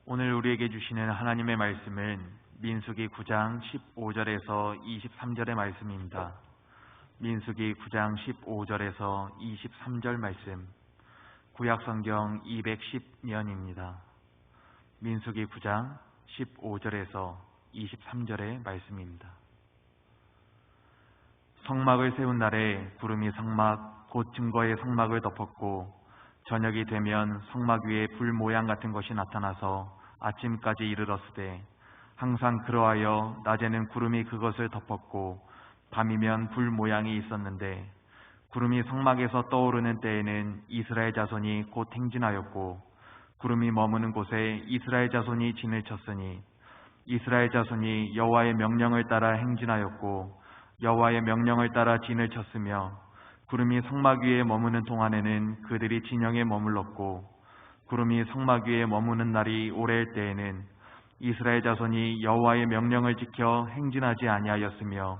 오늘 우리에게 주시는 하나님의 말씀은 민수기 9장 15절에서 23절의 말씀입니다. 민수기 9장 15절에서 23절 말씀, 구약성경 210년입니다. 민수기 9장 15절에서 23절의 말씀입니다. 성막을 세운 날에 구름이 성막 곧 증거의 성막을 덮었고, 저녁이 되면 성막 위에 불 모양 같은 것이 나타나서 아침까지 이르렀으되, 항상 그러하여 낮에는 구름이 그것을 덮었고 밤이면 불 모양이 있었는데, 구름이 성막에서 떠오르는 때에는 이스라엘 자손이 곧 행진하였고, 구름이 머무는 곳에 이스라엘 자손이 진을 쳤으니, 이스라엘 자손이 여호와의 명령을 따라 행진하였고 여호와의 명령을 따라 진을 쳤으며, 구름이 성막 위에 머무는 동안에는 그들이 진영에 머물렀고, 구름이 성막 위에 머무는 날이 오래일 때에는 이스라엘 자손이 여호와의 명령을 지켜 행진하지 아니하였으며,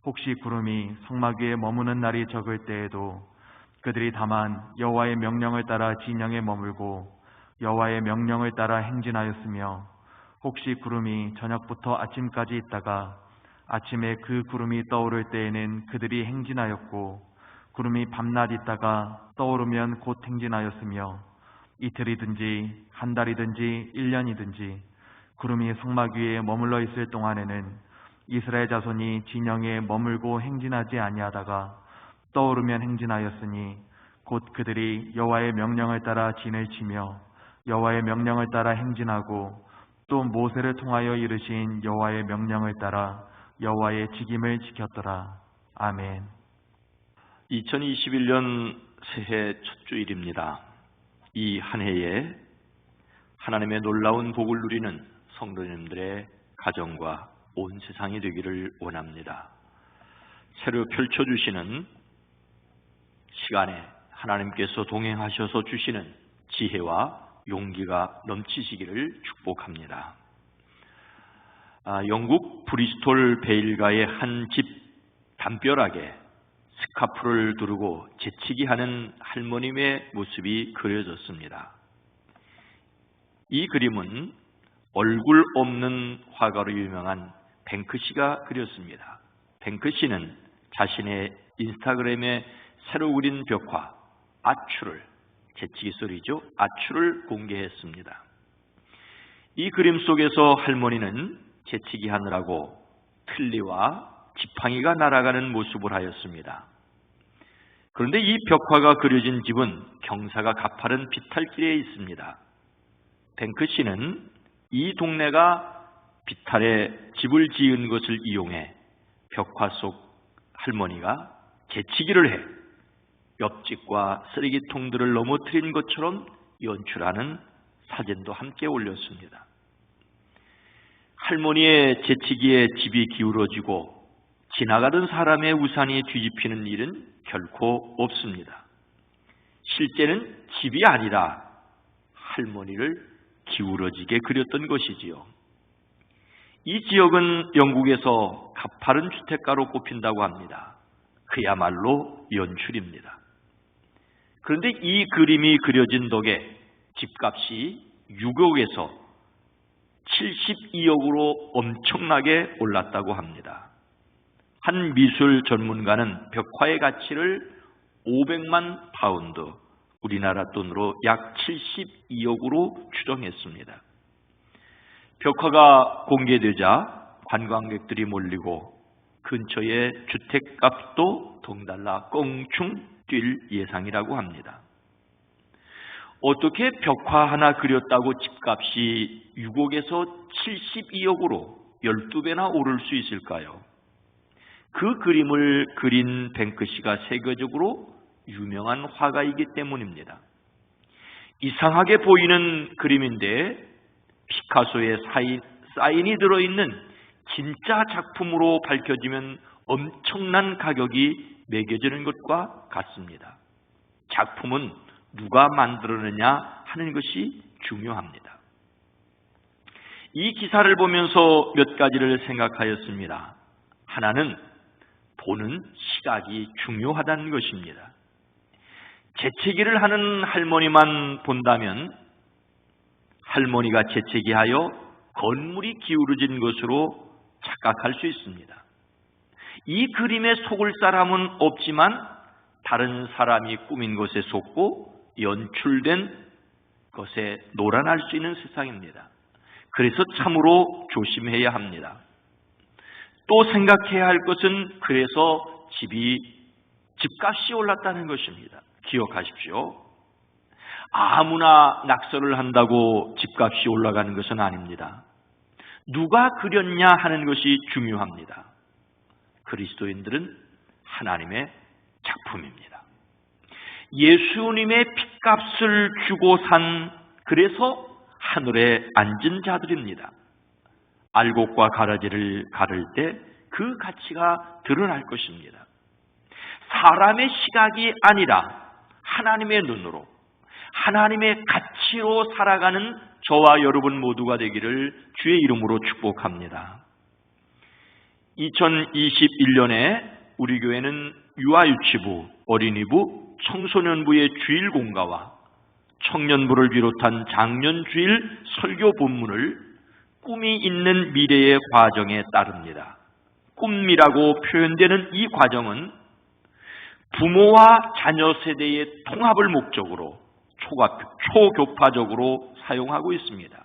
혹시 구름이 성막 위에 머무는 날이 적을 때에도 그들이 다만 여호와의 명령을 따라 진영에 머물고 여호와의 명령을 따라 행진하였으며, 혹시 구름이 저녁부터 아침까지 있다가 아침에 그 구름이 떠오를 때에는 그들이 행진하였고, 구름이 밤낮 있다가 떠오르면 곧 행진하였으며, 이틀이든지 한 달이든지 1년이든지 구름이 성막 위에 머물러 있을 동안에는 이스라엘 자손이 진영에 머물고 행진하지 아니하다가 떠오르면 행진하였으니, 곧 그들이 여호와의 명령을 따라 진을 치며 여호와의 명령을 따라 행진하고, 또 모세를 통하여 이르신 여호와의 명령을 따라 여호와의 직임을 지켰더라. 아멘. 2021년 새해 첫 주일입니다. 이 한 해에 하나님의 놀라운 복을 누리는 성도님들의 가정과 온 세상이 되기를 원합니다. 새로 펼쳐주시는 시간에 하나님께서 동행하셔서 주시는 지혜와 용기가 넘치시기를 축복합니다. 영국 브리스톨 베일가의 한 집 담벼락에 스카프를 두르고 재치기 하는 할머님의 모습이 그려졌습니다. 이 그림은 얼굴 없는 화가로 유명한 뱅크시가 그렸습니다. 뱅크시는 자신의 인스타그램에 새로 그린 벽화 아추를, 재치기 소리죠, 아추를 공개했습니다. 이 그림 속에서 할머니는 재치기 하느라고 틀니와 지팡이가 날아가는 모습을 하였습니다. 그런데 이 벽화가 그려진 집은 경사가 가파른 비탈길에 있습니다. 뱅크시는 이 동네가 비탈에 집을 지은 것을 이용해 벽화 속 할머니가 재치기를 해 옆집과 쓰레기통들을 넘어뜨린 것처럼 연출하는 사진도 함께 올렸습니다. 할머니의 재치기에 집이 기울어지고 지나가던 사람의 우산이 뒤집히는 일은 결코 없습니다. 실제는 집이 아니라 할머니를 기울어지게 그렸던 것이지요. 이 지역은 영국에서 가파른 주택가로 꼽힌다고 합니다. 그야말로 연출입니다. 그런데 이 그림이 그려진 덕에 집값이 6억에서 72억으로 엄청나게 올랐다고 합니다. 한 미술 전문가는 벽화의 가치를 500만 파운드, 우리나라 돈으로 약 72억으로 추정했습니다. 벽화가 공개되자 관광객들이 몰리고 근처의 주택값도 동달라 껑충 뛸 예상이라고 합니다. 어떻게 벽화 하나 그렸다고 집값이 6억에서 72억으로 12배나 오를 수 있을까요? 그 그림을 그린 뱅크시가 세계적으로 유명한 화가이기 때문입니다. 이상하게 보이는 그림인데 피카소의 사인이 들어있는 진짜 작품으로 밝혀지면 엄청난 가격이 매겨지는 것과 같습니다. 작품은 누가 만들었느냐 하는 것이 중요합니다. 이 기사를 보면서 몇 가지를 생각하였습니다. 하나는 보는 시각이 중요하다는 것입니다. 재채기를 하는 할머니만 본다면 할머니가 재채기하여 건물이 기울어진 것으로 착각할 수 있습니다. 이 그림에 속을 사람은 없지만 다른 사람이 꾸민 것에 속고 연출된 것에 놀아날 수 있는 세상입니다. 그래서 참으로 조심해야 합니다. 또 생각해야 할 것은 그래서 집값이 올랐다는 것입니다. 기억하십시오. 아무나 낙서를 한다고 집값이 올라가는 것은 아닙니다. 누가 그렸냐 하는 것이 중요합니다. 그리스도인들은 하나님의 작품입니다. 예수님의 핏값을 주고 그래서 하늘에 앉은 자들입니다. 알곡과 가라지를 가를 때 그 가치가 드러날 것입니다. 사람의 시각이 아니라 하나님의 눈으로, 하나님의 가치로 살아가는 저와 여러분 모두가 되기를 주의 이름으로 축복합니다. 2021년에 우리 교회는 유아유치부, 어린이부, 청소년부의 주일 공가와 청년부를 비롯한 장년주일 설교 본문을 꿈이 있는 미래의 과정에 따릅니다. 꿈이라고 표현되는 이 과정은 부모와 자녀 세대의 통합을 목적으로 초교파적으로 사용하고 있습니다.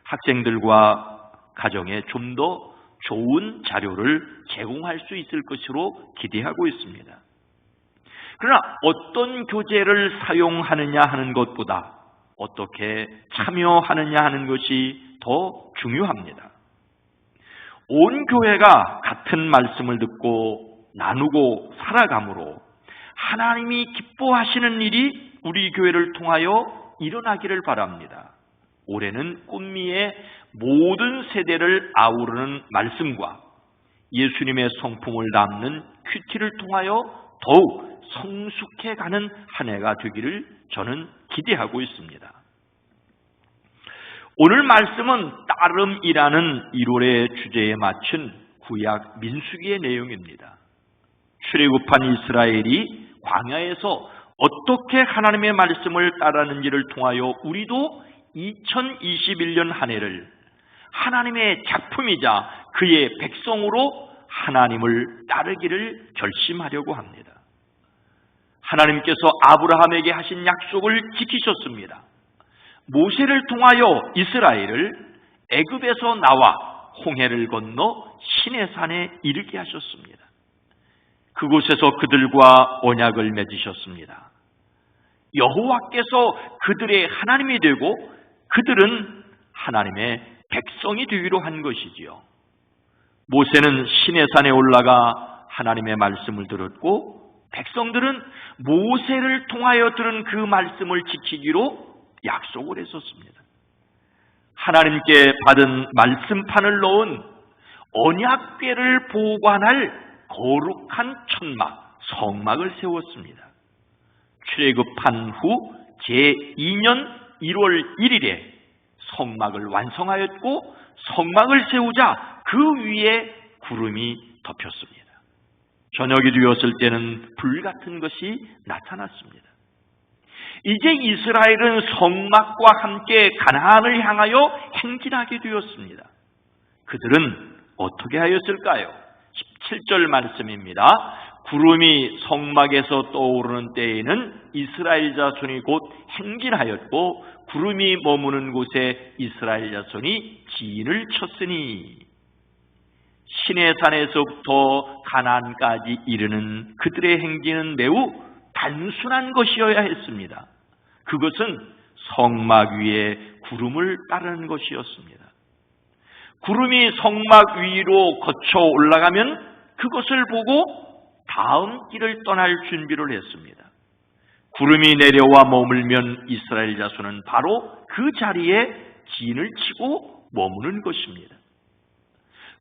학생들과 가정에 좀 더 좋은 자료를 제공할 수 있을 것으로 기대하고 있습니다. 그러나 어떤 교재를 사용하느냐 하는 것보다 어떻게 참여하느냐 하는 것이 더 중요합니다. 온 교회가 같은 말씀을 듣고 나누고 살아감으로 하나님이 기뻐하시는 일이 우리 교회를 통하여 일어나기를 바랍니다. 올해는 꿈미의 모든 세대를 아우르는 말씀과 예수님의 성품을 담는 큐티를 통하여 더욱 성숙해가는 한 해가 되기를 저는 기대하고 있습니다. 오늘 말씀은 따름이라는 1월의 주제에 맞춘 구약 민수기의 내용입니다. 출애굽한 이스라엘이 광야에서 어떻게 하나님의 말씀을 따르는지를 통하여 우리도 2021년 한 해를 하나님의 작품이자 그의 백성으로 하나님을 따르기를 결심하려고 합니다. 하나님께서 아브라함에게 하신 약속을 지키셨습니다. 모세를 통하여 이스라엘을 애굽에서 나와 홍해를 건너 시내산에 이르게 하셨습니다. 그곳에서 그들과 언약을 맺으셨습니다. 여호와께서 그들의 하나님이 되고 그들은 하나님의 백성이 되기로 한 것이지요. 모세는 시내산에 올라가 하나님의 말씀을 들었고 백성들은 모세를 통하여 들은 그 말씀을 지키기로 약속을 했었습니다. 하나님께 받은 말씀판을 넣은 언약궤를 보관할 거룩한 천막, 성막을 세웠습니다. 출애굽한 후 제2년 1월 1일에 성막을 완성하였고 성막을 세우자 그 위에 구름이 덮였습니다. 저녁이 되었을 때는 불같은 것이 나타났습니다. 이제 이스라엘은 성막과 함께 가나안을 향하여 행진하게 되었습니다. 그들은 어떻게 하였을까요? 17절 말씀입니다. 구름이 성막에서 떠오르는 때에는 이스라엘 자손이 곧 행진하였고 구름이 머무는 곳에 이스라엘 자손이 진을 쳤으니 시내산에서부터 가나안까지 이르는 그들의 행진은 매우 단순한 것이어야 했습니다. 그것은 성막 위에 구름을 따르는 것이었습니다. 구름이 성막 위로 거쳐 올라가면 그것을 보고 다음 길을 떠날 준비를 했습니다. 구름이 내려와 머물면 이스라엘 자손은 바로 그 자리에 진을 치고 머무는 것입니다.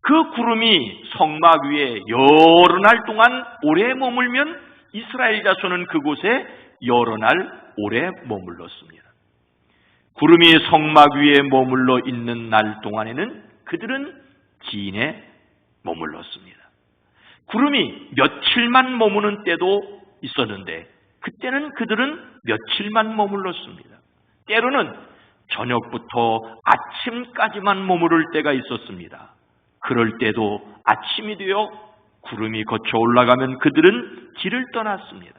그 구름이 성막 위에 여러 날 동안 오래 머물면 이스라엘 자손은 그곳에 여러 날 오래 머물렀습니다. 구름이 성막 위에 머물러 있는 날 동안에는 그들은 진에 머물렀습니다. 구름이 며칠만 머무는 때도 있었는데 그때는 그들은 며칠만 머물렀습니다. 때로는 저녁부터 아침까지만 머무를 때가 있었습니다. 그럴 때도 아침이 되어 구름이 거쳐 올라가면 그들은 길을 떠났습니다.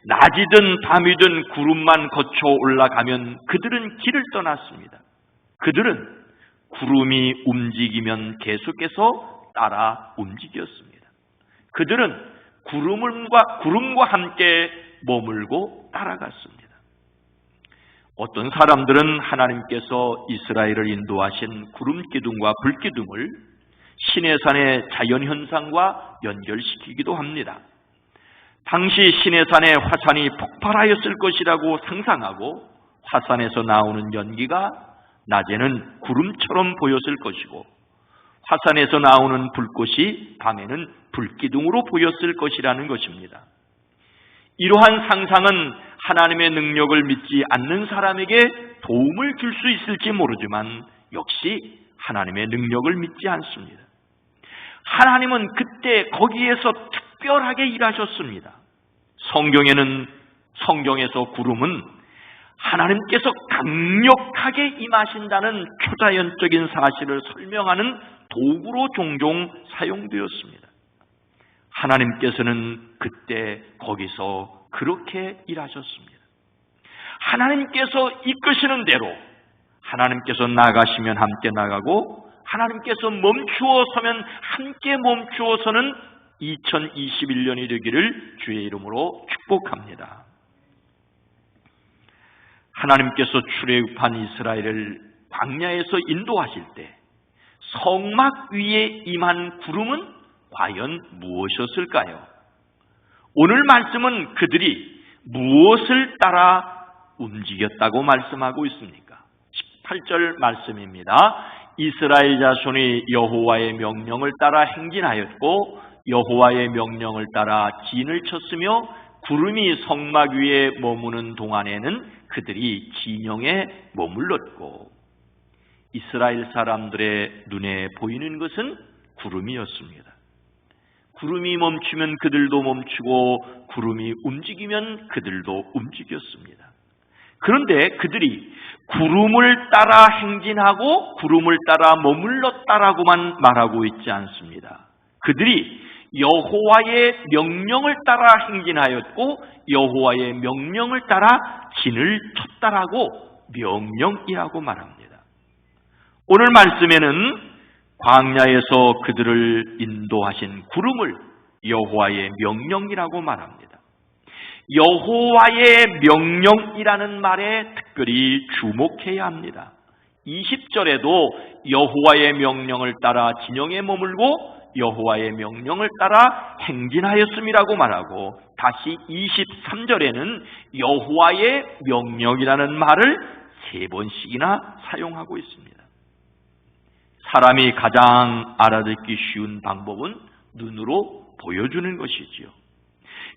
낮이든 밤이든 구름만 거쳐 올라가면 그들은 길을 떠났습니다. 그들은 구름이 움직이면 계속해서 따라 움직였습니다. 그들은 구름과 함께 머물고 따라갔습니다. 어떤 사람들은 하나님께서 이스라엘을 인도하신 구름 기둥과 불 기둥을 시내산의 자연현상과 연결시키기도 합니다. 당시 시내산에 화산이 폭발하였을 것이라고 상상하고 화산에서 나오는 연기가 낮에는 구름처럼 보였을 것이고 화산에서 나오는 불꽃이 밤에는 불기둥으로 보였을 것이라는 것입니다. 이러한 상상은 하나님의 능력을 믿지 않는 사람에게 도움을 줄 수 있을지 모르지만 역시 하나님의 능력을 믿지 않습니다. 하나님은 그때 거기에서 특별하게 일하셨습니다. 성경에서 구름은 하나님께서 강력하게 임하신다는 초자연적인 사실을 설명하는 도구로 종종 사용되었습니다. 하나님께서는 그때 거기서 그렇게 일하셨습니다. 하나님께서 이끄시는 대로 하나님께서 나가시면 함께 나가고 하나님께서 멈추어 서면 함께 멈추어 서는 2021년이 되기를 주의 이름으로 축복합니다. 하나님께서 출애굽한 이스라엘을 광야에서 인도하실 때 성막 위에 임한 구름은 과연 무엇이었을까요? 오늘 말씀은 그들이 무엇을 따라 움직였다고 말씀하고 있습니까? 18절 말씀입니다. 이스라엘 자손이 여호와의 명령을 따라 행진하였고 여호와의 명령을 따라 진을 쳤으며 구름이 성막 위에 머무는 동안에는 그들이 진영에 머물렀고 이스라엘 사람들의 눈에 보이는 것은 구름이었습니다. 구름이 멈추면 그들도 멈추고 구름이 움직이면 그들도 움직였습니다. 그런데 그들이 구름을 따라 행진하고 구름을 따라 머물렀다라고만 말하고 있지 않습니다. 그들이 여호와의 명령을 따라 행진하였고 여호와의 명령을 따라 진을 쳤다라고 명령이라고 말합니다. 오늘 말씀에는 광야에서 그들을 인도하신 구름을 여호와의 명령이라고 말합니다. 여호와의 명령이라는 말에 특별히 주목해야 합니다. 20절에도 여호와의 명령을 따라 진영에 머물고 여호와의 명령을 따라 행진하였음이라고 말하고 다시 23절에는 여호와의 명령이라는 말을 3번씩이나 사용하고 있습니다. 사람이 가장 알아듣기 쉬운 방법은 눈으로 보여주는 것이지요.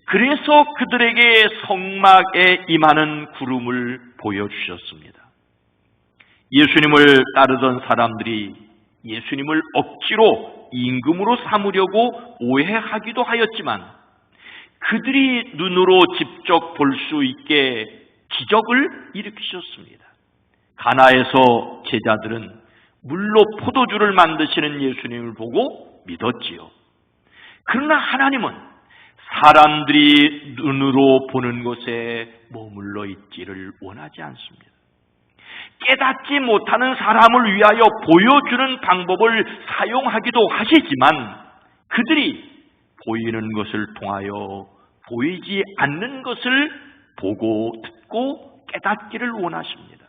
그래서 그들에게 성막에 임하는 구름을 보여주셨습니다. 예수님을 따르던 사람들이 예수님을 억지로 임금으로 삼으려고 오해하기도 하였지만 그들이 눈으로 직접 볼 수 있게 기적을 일으키셨습니다. 가나에서 제자들은 물로 포도주를 만드시는 예수님을 보고 믿었지요. 그러나 하나님은 사람들이 눈으로 보는 곳에 머물러 있기를 원하지 않습니다. 깨닫지 못하는 사람을 위하여 보여주는 방법을 사용하기도 하시지만 그들이 보이는 것을 통하여 보이지 않는 것을 보고 듣고 깨닫기를 원하십니다.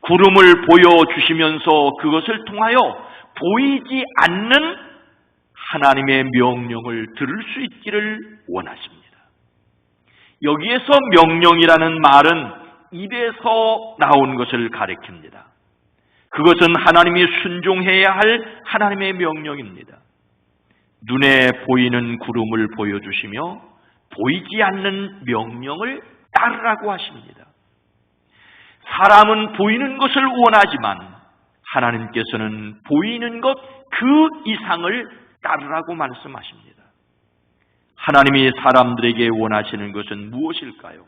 구름을 보여주시면서 그것을 통하여 보이지 않는 하나님의 명령을 들을 수 있기를 원하십니다. 여기에서 명령이라는 말은 입에서 나온 것을 가리킵니다. 그것은 하나님이 순종해야 할 하나님의 명령입니다. 눈에 보이는 구름을 보여주시며 보이지 않는 명령을 따르라고 하십니다. 사람은 보이는 것을 원하지만 하나님께서는 보이는 것 그 이상을 따르라고 말씀하십니다. 하나님이 사람들에게 원하시는 것은 무엇일까요?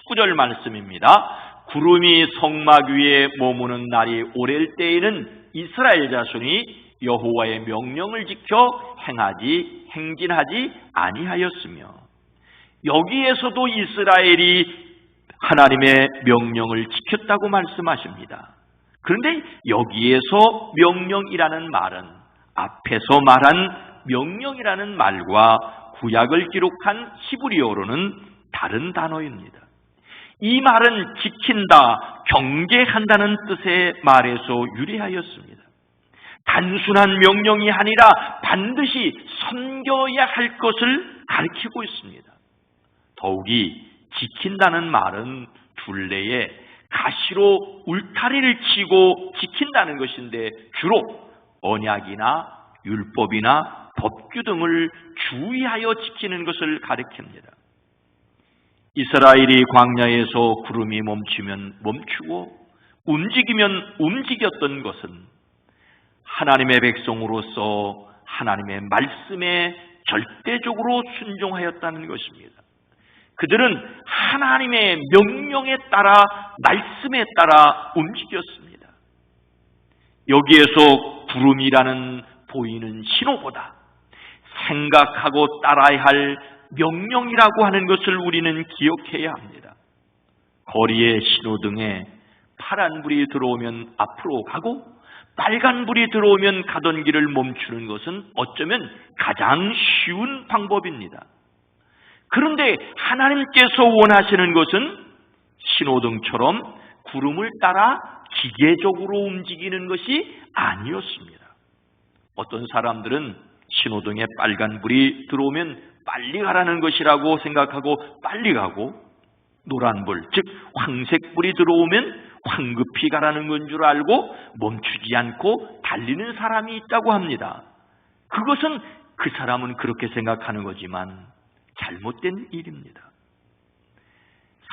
19절 말씀입니다. 구름이 성막 위에 머무는 날이 오랠 때에는 이스라엘 자손이 여호와의 명령을 지켜 행진하지 아니하였으며, 여기에서도 이스라엘이 하나님의 명령을 지켰다고 말씀하십니다. 그런데 여기에서 명령이라는 말은 앞에서 말한 명령이라는 말과 구약을 기록한 히브리어로는 다른 단어입니다. 이 말은 지킨다, 경계한다는 뜻의 말에서 유래하였습니다. 단순한 명령이 아니라 반드시 섬겨야 할 것을 가리키고 있습니다. 더욱이 지킨다는 말은 둘레에 가시로 울타리를 치고 지킨다는 것인데, 주로 언약이나 율법이나 법규 등을 주의하여 지키는 것을 가리킵니다. 이스라엘이 광야에서 구름이 멈추면 멈추고 움직이면 움직였던 것은 하나님의 백성으로서 하나님의 말씀에 절대적으로 순종하였다는 것입니다. 그들은 하나님의 명령에 따라, 말씀에 따라 움직였습니다. 여기에서 구름이라는 보이는 신호보다 생각하고 따라야 할 명령이라고 하는 것을 우리는 기억해야 합니다. 거리의 신호등에 파란불이 들어오면 앞으로 가고 빨간불이 들어오면 가던 길을 멈추는 것은 어쩌면 가장 쉬운 방법입니다. 그런데 하나님께서 원하시는 것은 신호등처럼 구름을 따라 기계적으로 움직이는 것이 아니었습니다. 어떤 사람들은 신호등에 빨간불이 들어오면 빨리 가라는 것이라고 생각하고 빨리 가고, 노란불, 즉 황색불이 들어오면 황급히 가라는 건 줄 알고 멈추지 않고 달리는 사람이 있다고 합니다. 그것은 그 사람은 그렇게 생각하는 거지만 잘못된 일입니다.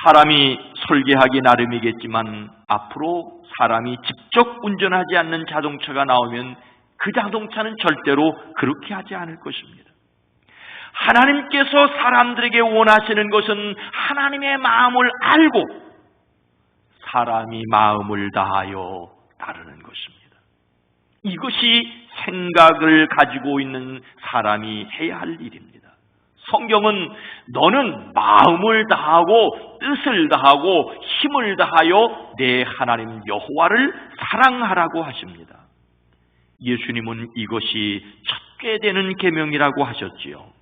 사람이 설계하기 나름이겠지만 앞으로 사람이 직접 운전하지 않는 자동차가 나오면 그 자동차는 절대로 그렇게 하지 않을 것입니다. 하나님께서 사람들에게 원하시는 것은 하나님의 마음을 알고 사람이 마음을 다하여 따르는 것입니다. 이것이 생각을 가지고 있는 사람이 해야 할 일입니다. 성경은 너는 마음을 다하고 뜻을 다하고 힘을 다하여 내 하나님 여호와를 사랑하라고 하십니다. 예수님은 이것이 첫째 되는 계명이라고 하셨지요.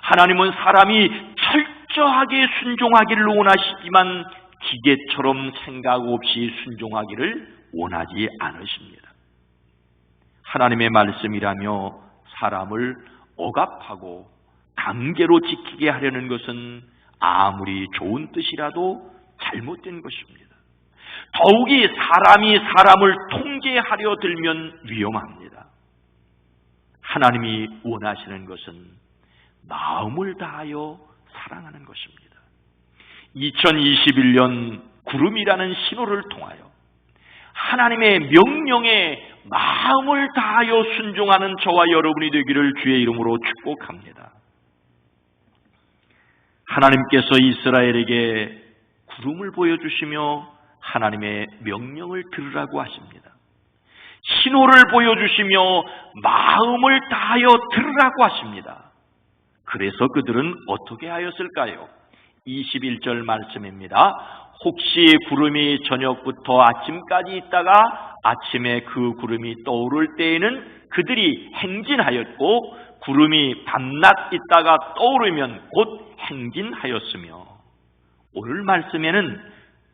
하나님은 사람이 철저하게 순종하기를 원하시지만 기계처럼 생각 없이 순종하기를 원하지 않으십니다. 하나님의 말씀이라며 사람을 억압하고 강제로 지키게 하려는 것은 아무리 좋은 뜻이라도 잘못된 것입니다. 더욱이 사람이 사람을 통제하려 들면 위험합니다. 하나님이 원하시는 것은 마음을 다하여 사랑하는 것입니다. 2021년 구름이라는 신호를 통하여 하나님의 명령에 마음을 다하여 순종하는 저와 여러분이 되기를 주의 이름으로 축복합니다. 하나님께서 이스라엘에게 구름을 보여주시며 하나님의 명령을 들으라고 하십니다. 신호를 보여주시며 마음을 다하여 들으라고 하십니다. 그래서 그들은 어떻게 하였을까요? 21절 말씀입니다. 혹시 구름이 저녁부터 아침까지 있다가 아침에 그 구름이 떠오를 때에는 그들이 행진하였고, 구름이 밤낮 있다가 떠오르면 곧 행진하였으며, 오늘 말씀에는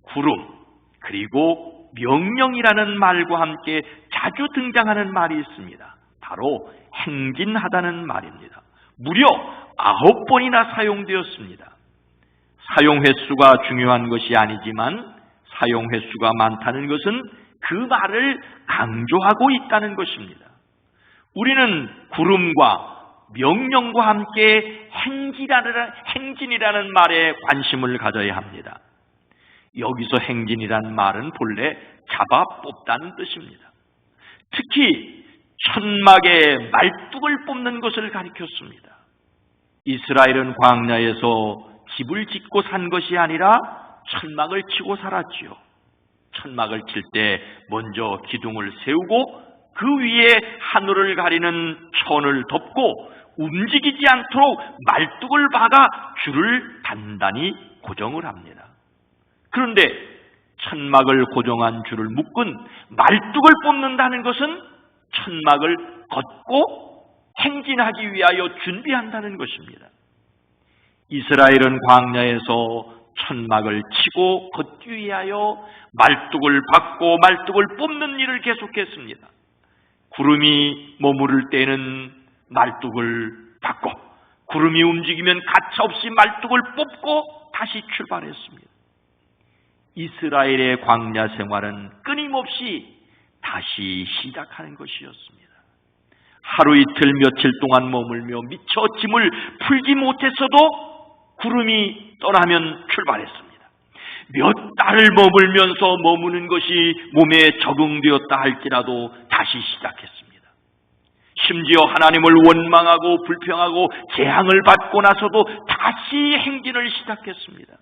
구름 그리고 명령이라는 말과 함께 자주 등장하는 말이 있습니다. 바로 행진하다는 말입니다. 무려 9번이나 사용되었습니다. 사용 횟수가 중요한 것이 아니지만 사용 횟수가 많다는 것은 그 말을 강조하고 있다는 것입니다. 우리는 구름과 명령과 함께 행진이라는 말에 관심을 가져야 합니다. 여기서 행진이라는 말은 본래 잡아 뽑다는 뜻입니다. 특히 천막에 말뚝을 뽑는 것을 가리켰습니다. 이스라엘은 광야에서 집을 짓고 산 것이 아니라 천막을 치고 살았지요. 천막을 칠 때 먼저 기둥을 세우고 그 위에 하늘을 가리는 천을 덮고 움직이지 않도록 말뚝을 박아 줄을 단단히 고정을 합니다. 그런데 천막을 고정한 줄을 묶은 말뚝을 뽑는다는 것은 천막을 걷고 행진하기 위하여 준비한다는 것입니다. 이스라엘은 광야에서 천막을 치고 걷기 위하여 말뚝을 박고 말뚝을 뽑는 일을 계속했습니다. 구름이 머무를 때는 말뚝을 박고 구름이 움직이면 가차없이 말뚝을 뽑고 다시 출발했습니다. 이스라엘의 광야 생활은 끊임없이 다시 시작하는 것이었습니다. 하루 이틀 며칠 동안 머물며 미처 짐을 풀지 못했어도 구름이 떠나면 출발했습니다. 몇 달을 머물면서 머무는 것이 몸에 적응되었다 할지라도 다시 시작했습니다. 심지어 하나님을 원망하고 불평하고 재앙을 받고 나서도 다시 행진을 시작했습니다.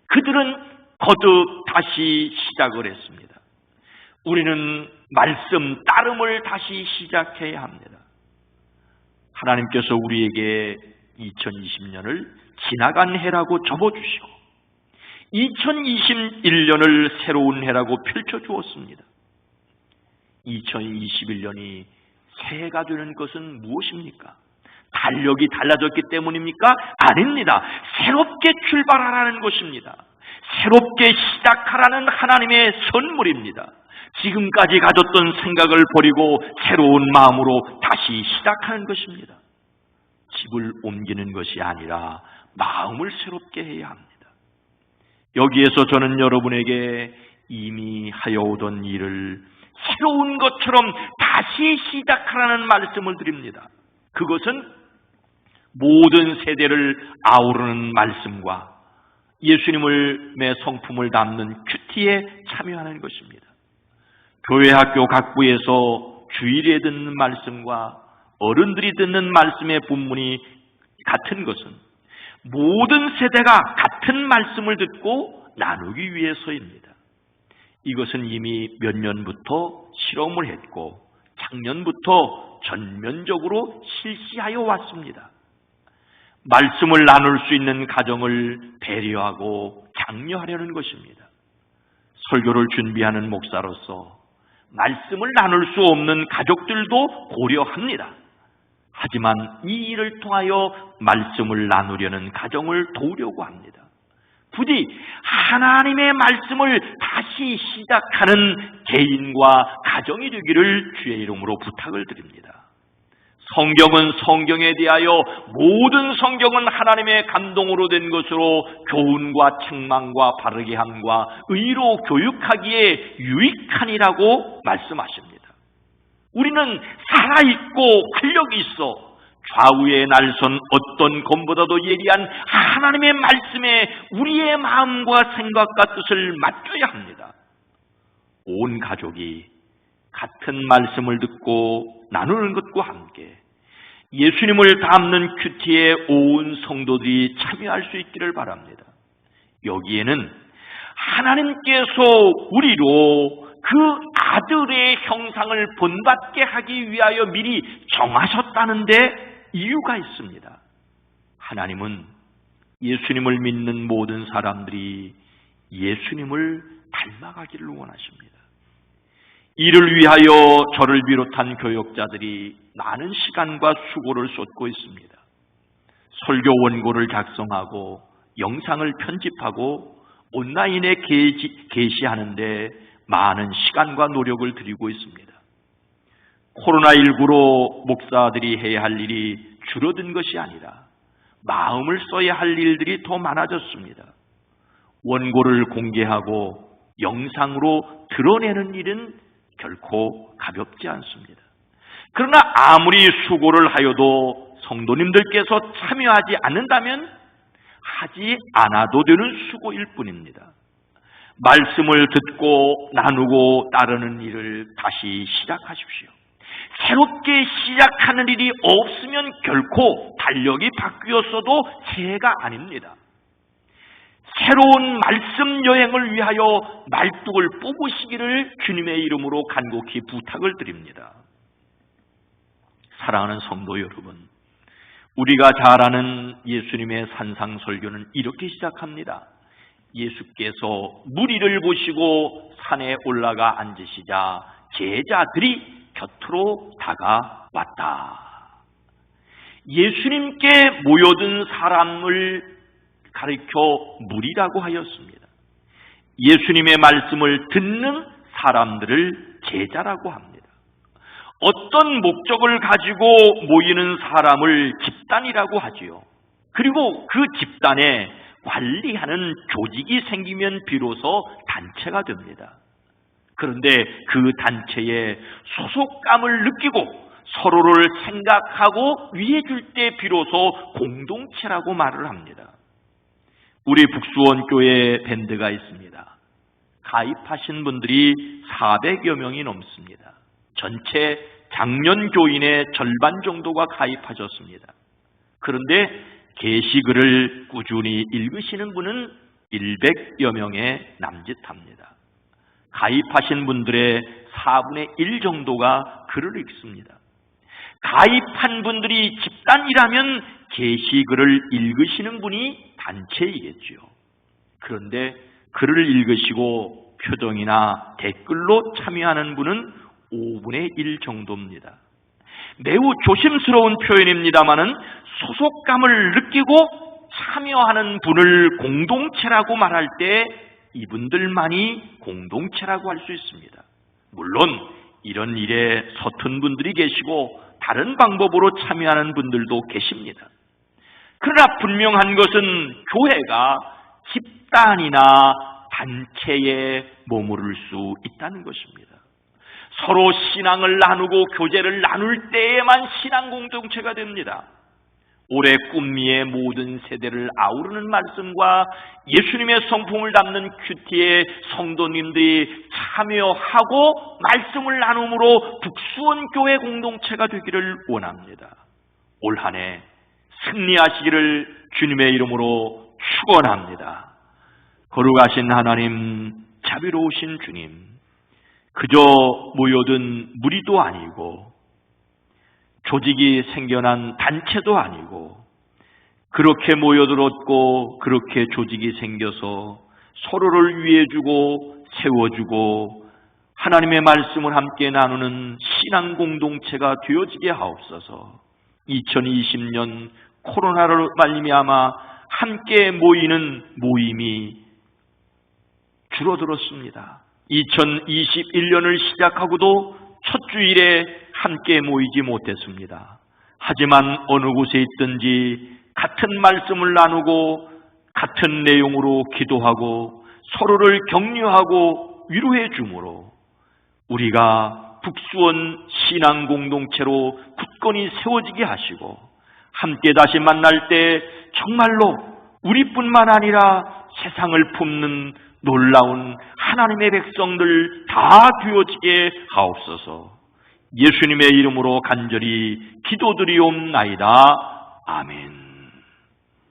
그들은 거듭 다시 시작을 했습니다. 우리는 말씀 따름을 다시 시작해야 합니다. 하나님께서 우리에게 2020년을 지나간 해라고 접어주시고 2021년을 새로운 해라고 펼쳐주었습니다. 2021년이 새해가 되는 것은 무엇입니까? 달력이 달라졌기 때문입니까? 아닙니다. 새롭게 출발하라는 것입니다. 새롭게 시작하라는 하나님의 선물입니다. 지금까지 가졌던 생각을 버리고 새로운 마음으로 다시 시작하는 것입니다. 집을 옮기는 것이 아니라 마음을 새롭게 해야 합니다. 여기에서 저는 여러분에게 이미 하여오던 일을 새로운 것처럼 다시 시작하라는 말씀을 드립니다. 그것은 모든 세대를 아우르는 말씀과 예수님의 성품을 담는 큐티에 참여하는 것입니다. 교회 학교 각부에서 주일에 듣는 말씀과 어른들이 듣는 말씀의 본문이 같은 것은 모든 세대가 같은 말씀을 듣고 나누기 위해서입니다. 이것은 이미 몇 년부터 실험을 했고 작년부터 전면적으로 실시하여 왔습니다. 말씀을 나눌 수 있는 가정을 배려하고 장려하려는 것입니다. 설교를 준비하는 목사로서 말씀을 나눌 수 없는 가족들도 고려합니다. 하지만 이 일을 통하여 말씀을 나누려는 가정을 도우려고 합니다. 부디 하나님의 말씀을 다시 시작하는 개인과 가정이 되기를 주의 이름으로 부탁을 드립니다. 성경은 성경에 대하여 모든 성경은 하나님의 감동으로 된 것으로 교훈과 책망과 바르게 함과 의로 교육하기에 유익하니라고 말씀하십니다. 우리는 살아있고 활력이 있어 좌우의 날선 어떤 검보다도 예리한 하나님의 말씀에 우리의 마음과 생각과 뜻을 맡겨야 합니다. 온 가족이 같은 말씀을 듣고 나누는 것과 함께 예수님을 담는 큐티에 온 성도들이 참여할 수 있기를 바랍니다. 여기에는 하나님께서 우리로 그 아들의 형상을 본받게 하기 위하여 미리 정하셨다는데 이유가 있습니다. 하나님은 예수님을 믿는 모든 사람들이 예수님을 닮아가기를 원하십니다. 이를 위하여 저를 비롯한 교역자들이 많은 시간과 수고를 쏟고 있습니다. 설교 원고를 작성하고 영상을 편집하고 온라인에 게시하는데 많은 시간과 노력을 들이고 있습니다. 코로나19로 목사들이 해야 할 일이 줄어든 것이 아니라 마음을 써야 할 일들이 더 많아졌습니다. 원고를 공개하고 영상으로 드러내는 일은 결코 가볍지 않습니다. 그러나 아무리 수고를 하여도 성도님들께서 참여하지 않는다면 하지 않아도 되는 수고일 뿐입니다. 말씀을 듣고 나누고 따르는 일을 다시 시작하십시오. 새롭게 시작하는 일이 없으면 결코 달력이 바뀌었어도 새해가 아닙니다. 새로운 말씀 여행을 위하여 말뚝을 뽑으시기를 주님의 이름으로 간곡히 부탁을 드립니다. 사랑하는 성도 여러분, 우리가 잘 아는 예수님의 산상설교는 이렇게 시작합니다. 예수께서 무리를 보시고 산에 올라가 앉으시자 제자들이 곁으로 다가왔다. 예수님께 모여든 사람을 가리켜 무리라고 하였습니다. 예수님의 말씀을 듣는 사람들을 제자라고 합니다. 어떤 목적을 가지고 모이는 사람을 집단이라고 하지요. 그리고 그 집단에 관리하는 조직이 생기면 비로소 단체가 됩니다. 그런데 그 단체에 소속감을 느끼고 서로를 생각하고 위해줄 때 비로소 공동체라고 말을 합니다. 우리 북수원교회 밴드가 있습니다. 가입하신 분들이 400여 명이 넘습니다. 전체 장년교인의 절반 정도가 가입하셨습니다. 그런데 게시글을 꾸준히 읽으시는 분은 100여 명에 남짓합니다. 가입하신 분들의 4분의 1 정도가 글을 읽습니다. 가입한 분들이 집단이라면 게시글을 읽으시는 분이 단체이겠죠. 그런데 글을 읽으시고 표정이나 댓글로 참여하는 분은 5분의 1 정도입니다. 매우 조심스러운 표현입니다마는 소속감을 느끼고 참여하는 분을 공동체라고 말할 때 이분들만이 공동체라고 할 수 있습니다. 물론 이런 일에 서툰 분들이 계시고 다른 방법으로 참여하는 분들도 계십니다. 그러나 분명한 것은 교회가 집단이나 단체에 머무를 수 있다는 것입니다. 서로 신앙을 나누고 교제를 나눌 때에만 신앙 공동체가 됩니다. 올해 꿈미의 모든 세대를 아우르는 말씀과 예수님의 성품을 담는 큐티의 성도님들이 참여하고 말씀을 나눔으로 북수원교회 공동체가 되기를 원합니다. 올 한 해 승리하시기를 주님의 이름으로 축원합니다. 거룩하신 하나님, 자비로우신 주님, 그저 모여든 무리도 아니고 조직이 생겨난 단체도 아니고 그렇게 모여들었고 그렇게 조직이 생겨서 서로를 위해주고 세워주고 하나님의 말씀을 함께 나누는 신앙 공동체가 되어지게 하옵소서. 2020년 코로나로 말미암아 함께 모이는 모임이 줄어들었습니다. 2021년을 시작하고도 첫 주일에 함께 모이지 못했습니다. 하지만 어느 곳에 있든지 같은 말씀을 나누고 같은 내용으로 기도하고 서로를 격려하고 위로해 주므로 우리가 북수원 신앙 공동체로 굳건히 세워지게 하시고 함께 다시 만날 때 정말로 우리뿐만 아니라 세상을 품는 놀라운 하나님의 백성들 다 되어지게 하옵소서. 예수님의 이름으로 간절히 기도드리옵나이다. 아멘.